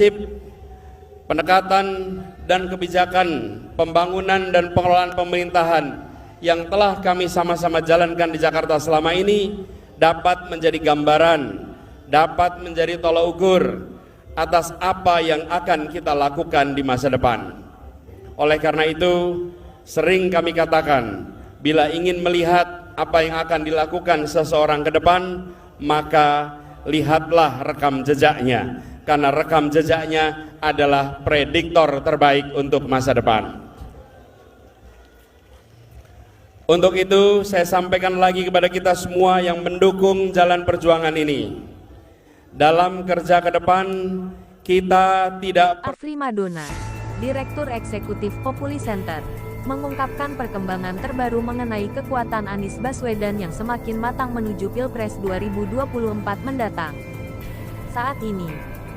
prinsip, pendekatan dan kebijakan pembangunan dan pengelolaan pemerintahan yang telah kami sama-sama jalankan di Jakarta selama ini dapat menjadi gambaran, dapat menjadi tolak ukur atas apa yang akan kita lakukan di masa depan. Oleh karena itu, sering kami katakan, bila ingin melihat apa yang akan dilakukan seseorang ke depan, maka lihatlah rekam jejaknya, karena rekam jejaknya adalah prediktor terbaik untuk masa depan. Untuk itu, saya sampaikan lagi kepada kita semua yang mendukung jalan perjuangan ini. Dalam kerja ke depan, kita tidak... Afri Madona, Direktur Eksekutif Populi Center, mengungkapkan perkembangan terbaru mengenai kekuatan Anies Baswedan yang semakin matang menuju Pilpres 2024 mendatang. Saat ini,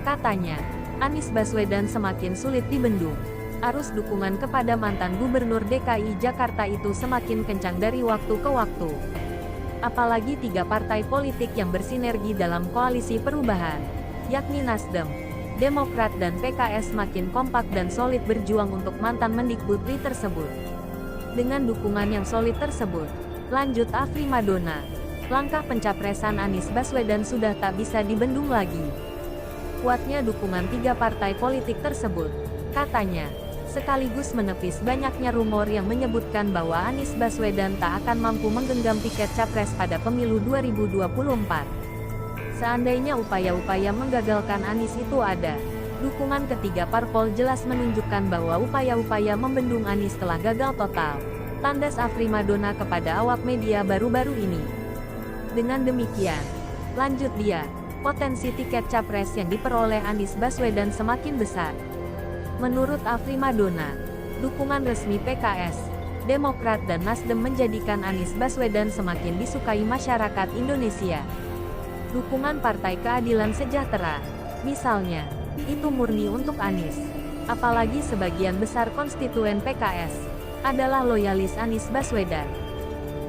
katanya, Anies Baswedan semakin sulit dibendung. Arus dukungan kepada mantan Gubernur DKI Jakarta itu semakin kencang dari waktu ke waktu. Apalagi 3 partai politik yang bersinergi dalam koalisi perubahan, yakni Nasdem, Demokrat dan PKS makin kompak dan solid berjuang untuk mantan Mendikbudri tersebut. Dengan dukungan yang solid tersebut, lanjut Afri Madona, langkah pencapresan Anies Baswedan sudah tak bisa dibendung lagi. Kuatnya dukungan 3 partai politik tersebut, katanya, sekaligus menepis banyaknya rumor yang menyebutkan bahwa Anies Baswedan tak akan mampu menggenggam tiket capres pada pemilu 2024. Seandainya upaya-upaya menggagalkan Anies itu ada, dukungan ketiga parpol jelas menunjukkan bahwa upaya-upaya membendung Anies telah gagal total. Tandas Afri Madona kepada awak media baru-baru ini. Dengan demikian, lanjut dia, potensi tiket capres yang diperoleh Anies Baswedan semakin besar. Menurut Afri Madona, dukungan resmi PKS, Demokrat dan Nasdem menjadikan Anies Baswedan semakin disukai masyarakat Indonesia. Dukungan Partai Keadilan Sejahtera, misalnya, itu murni untuk Anies. Apalagi sebagian besar konstituen PKS adalah loyalis Anies Baswedan.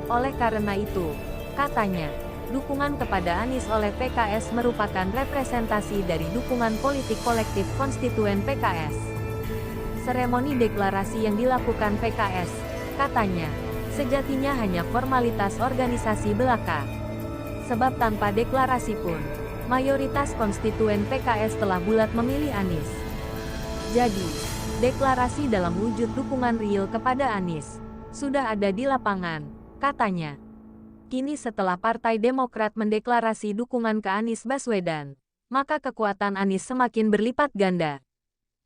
Oleh karena itu, katanya, dukungan kepada Anies oleh PKS merupakan representasi dari dukungan politik kolektif konstituen PKS. Seremoni deklarasi yang dilakukan PKS, katanya, sejatinya hanya formalitas organisasi belaka. Sebab tanpa deklarasi pun, mayoritas konstituen PKS telah bulat memilih Anies. Jadi, deklarasi dalam wujud dukungan real kepada Anies sudah ada di lapangan, katanya. Kini setelah Partai Demokrat mendeklarasi dukungan ke Anies Baswedan, maka kekuatan Anies semakin berlipat ganda.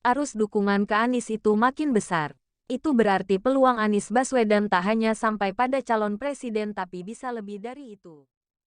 Arus dukungan ke Anies itu makin besar. Itu berarti peluang Anies Baswedan tak hanya sampai pada calon presiden tapi bisa lebih dari itu.